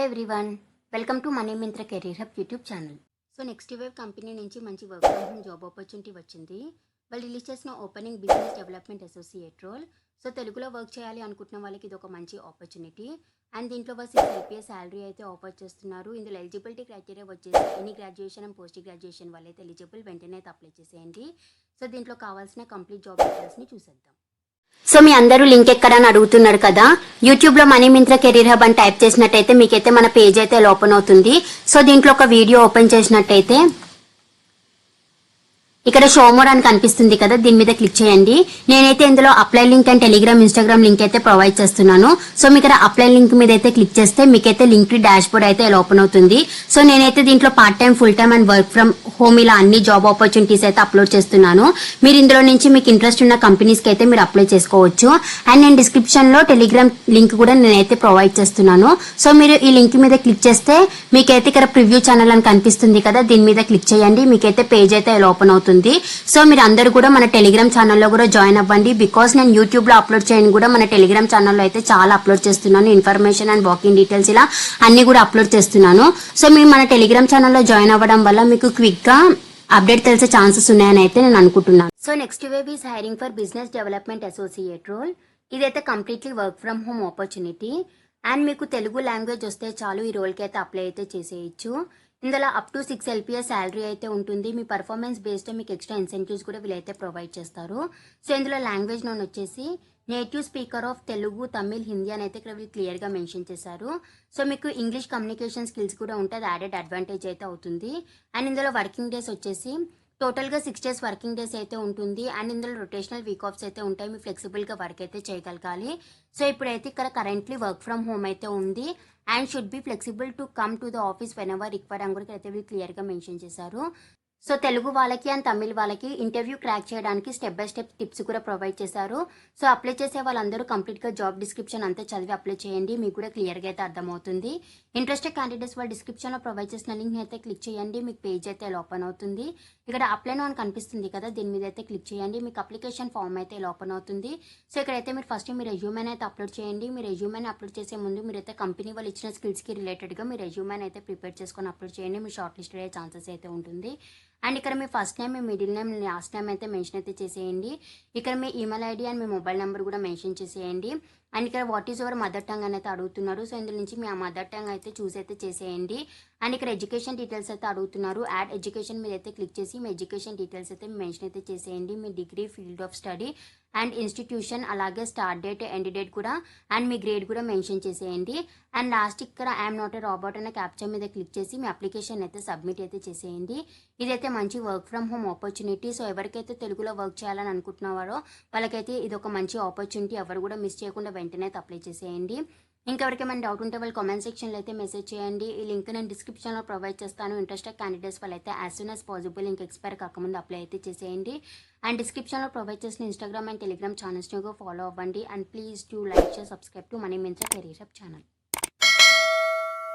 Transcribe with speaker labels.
Speaker 1: Everyone, welcome to Money Myntra career hub YouTube channel. So next wave company నుంచి మంచి work from home job opportunity వచ్చింది. వాళ్ళు release చేసిన opening business development associate role. So తెలుగులో work చేయాలి అనుకుంటున్న వాళ్ళకి ఇది ఒక మంచి ఆపర్చునిటీ. అండ్ దీంట్లో వాళ్ళు 6 LPA శాలరీ అయితే ఆఫర్ చేస్తున్నారు. ఇందులో ఎలిజిబిలిటీ క్రైటీరియా వచ్చేసి any graduation and post graduation వాళ్ళైతే ఎలిజిబుల్, వెంటనే అయితే అప్లై చేసేయండి. సో దీంట్లో కావాల్సిన కంప్లీట్ జాబ్ డీటెయిల్స్ని చూసేద్దాం. సో మీ అందరూ లింక్ ఎక్కడని అడుగుతున్నారు కదా, యూట్యూబ్ లో మనీ మింత్ర కెరీర్ హబ్ అని టైప్ చేసినట్టయితే మీకైతే మన పేజ్ అయితే ఓపెన్ అవుతుంది. సో దీంట్లో ఒక వీడియో ఓపెన్ చేసినట్టయితే ఇక్కడ షో మోర్ అని కనిపిస్తుంది కదా, దీని మీద క్లిక్ చేయండి. నేనైతే ఇందులో apply link and Telegram, Instagram link అయితే ప్రొవైడ్ చేస్తున్నాను. సో మీకు ఇక్కడ అప్లై లింక్ మీద అయితే క్లిక్ చేస్తే మీకైతే లింక్ డాష్ బోర్డ్ అయితే ఓపెన్ అవుతుంది. సో నేనైతే దీంట్లో part time, full time and work from home ఇలా అన్ని జాబ్ ఆపర్చునిటీస్ అయితే అప్లోడ్ చేస్తున్నాను. మీరు ఇందులో నుంచి మీకు ఇంట్రెస్ట్ ఉన్న కంపెనీస్ కి అయితే మీరు అప్లై చేసుకోవచ్చు. అండ్ నేను డిస్క్రిప్షన్ లో టెలిగ్రామ్ లింక్ కూడా నేనైతే ప్రొవైడ్ చేస్తున్నాను. సో మీరు ఈ లింక్ మీద క్లిక్ చేస్తే మీకైతే ఇక్కడ ప్రివ్యూ ఛానల్ అని కనిపిస్తుంది కదా, దీని మీద క్లిక్ చేయండి. మీకైతే పేజ్ అయితే ఓపెన్ అవుతుంది. సో మీరు అందరూ కూడా మన టెలిగ్రామ్ ఛానల్లో కూడా జాయిన్ అవ్వండి. బికాస్ నేను యూట్యూబ్ లో అప్లోడ్ చేయని కూడా మన టెలిగ్రామ్ ఛానల్లో అయితే చాలా అప్లోడ్ చేస్తున్నాను. ఇన్ఫర్మేషన్ అండ్ వాకింగ్ డీటెయిల్స్ ఇలా అన్ని కూడా అప్లోడ్ చేస్తున్నాను. సో మీరు మన టెలిగ్రామ్ ఛానల్లో జాయిన్ అవ్వడం వల్ల మీకు క్విక్ గా అప్డేట్ తెలిసే ఛాన్సెస్ ఉన్నాయని అయితే నేను అనుకుంటున్నాను. So next wave is hiring for business development associate role. ఇదైతే completely work from home opportunity. And మీకు తెలుగు లాంగ్వేజ్ వస్తే చాలు ఈ రోల్కి అయితే అప్లై అయితే చేసేయచ్చు. ఇందులో అప్ టు 6 LPA శాలరీ అయితే ఉంటుంది. మీ పర్ఫార్మెన్స్ బేస్డ్ మీకు ఎక్స్ట్రా ఇన్సెంటివ్స్ కూడా వీళ్ళైతే ప్రొవైడ్ చేస్తారు. సో ఇందులో లాంగ్వేజ్ నోన్ వచ్చేసి native speaker of Telugu, Tamil, Hindi అని అయితే ఇక్కడ వీళ్ళు క్లియర్గా మెన్షన్ చేశారు. సో మీకు ఇంగ్లీష్ కమ్యూనికేషన్ స్కిల్స్ కూడా ఉంటే అది యాడెడ్ అడ్వాంటేజ్ అయితే అవుతుంది. అండ్ ఇందులో వర్కింగ్ డేస్ వచ్చేసి టోటల్గా 6 days వర్కింగ్ డేస్ అయితే ఉంటుంది. అండ్ ఇందులో రొటేషనల్ వీక్ ఆఫ్స్ అయితే ఉంటాయి. మీ ఫ్లెక్సిబుల్గా వర్క్ అయితే చేయగలగాలి. సో ఇప్పుడైతే ఇక్కడ కరెంట్లీ వర్క్ ఫ్రమ్ హోమ్ అయితే ఉంది. And should be flexible to come to the office when ever required అని కూడా అయితే వీళ్ళు క్లియర్గా మెన్షన్ చేశారు. సో తెలుగు వాళ్ళకి అండ్ తమిళ్ వాళ్ళకి ఇంటర్వ్యూ క్రాక్ చేయడానికి స్టెప్ బై స్టెప్ టిప్స్ కూడా ప్రొవైడ్ చేశారు. సో అప్లై చేసే వాళ్ళందరూ కంప్లీట్గా జాబ్ డిస్క్రిప్షన్ అంతా చదివి అప్లై చేయండి. మీకు కూడా క్లియర్గా అయితే అర్థమవుతుంది. ఇంట్రెస్టెడ్ క్యాండిడేట్స్ వాళ్ళ డిస్క్రిప్షన్లో ప్రొవైడ్ చేసిన లింక్ అయితే క్లిక్ చేయండి. మీకు పేజ్ అయితే ఓపెన్ అవుతుంది. ఇక్కడ అప్లై అని కనిపిస్తుంది కదా, దీని మీద అయితే క్లిక్ చేయండి. మీకు అప్లికేషన్ ఫామ్ అయితే ఓపెన్ అవుతుంది. సో ఇక్కడైతే మీరు ఫస్ట్ మీ రెజ్యూమెన్ అయితే అప్లోడ్ చేయండి. మీ రెజ్యూమెన్ అప్లోడ్ చేసే ముందు మీరైతే కంపెనీ వాళ్ళు ఇచ్చిన స్కిల్స్కి రిలేటెడ్గా మీ రెజ్యూమెన్ అయితే ప్రిపేర్ చేసుకొని అప్లోడ్ చేయండి. మీ షార్ట్ లిస్ట్ అయ్యే ఛాన్సెస్ అయితే ఉంటుంది. అండ్ ఇక్కడ మీ ఫస్ట్ నేమ్, మీ మిడిల్ నేమ్, లాస్ట్ నేమ్ అయితే మెన్షన్ అయితే చేసేయండి. ఇక్కడ మీ ఈమెయిల్ ఐడి అండ్ మీ మొబైల్ నెంబర్ కూడా మెన్షన్ చేసేయండి. అండ్ ఇక్కడ what is your mother tongue అని అయితే అడుగుతున్నారు. సో ఇందులో నుంచి మీ ఆ మదర్ టంగ్ అయితే చూస్ అయితే చేసేయండి. అండ్ ఇక్కడ ఎడ్యుకేషన్ డీటెయిల్స్ అయితే అడుగుతున్నారు. యాడ్ ఎడ్యుకేషన్ మీద అయితే క్లిక్ చేసి మీ ఎడ్యుకేషన్ డీటెయిల్స్ అయితే మెన్షన్ అయితే చేసేయండి. మీ degree, field of study and institution, అలాగే స్టార్ట్ డేట్, ఎండ్ డేట్ కూడా అండ్ మీ గ్రేడ్ కూడా మెన్షన్ చేసేయండి. అండ్ లాస్ట్ ఇక్కడ ఐఎమ్ నాట్ ఏ రాబోట్ అనే క్యాప్చర్ మీద క్లిక్ చేసి మీ అప్లికేషన్ అయితే సబ్మిట్ అయితే చేసేయండి. ఇదైతే మంచి work from home opportunity. So ఎవరికైతే తెలుగులో వర్క్ చేయాలని అనుకుంటున్నారో వాళ్ళకైతే ఇది ఒక మంచి ఆపర్చునిటీ. ఎవరు కూడా మిస్ చేయకుండా వెంటనే అప్లై చేసేయండి. ఇంకెవరికైనా డౌట్ ఉంటే వాళ్ళు కామెంట్ సెక్షన్లో అయితే మెసేజ్ చేయండి. ఈ లింక్ నేను డిస్క్రిప్షన్లో ప్రొవైడ్ చేస్తాను. ఇంట్రెస్టెడ్ క్యాండిడేట్స్ వాళ్ళైతే యాజ్ సూన్ యాజ్ పాసిబుల్ ఇంక ఎక్స్పైర్ కాకముందు అప్లై అయితే చేసేయండి. అండ్ డిస్క్రిప్షన్లో ప్రొవైడ్ చేసిన ఇన్స్టాగ్రామ్ అండ్ టెలిగ్రామ్ ఛానల్స్ని ఫాలో అవ్వండి. And please do like, share, subscribe to Money Myntra career hub channel.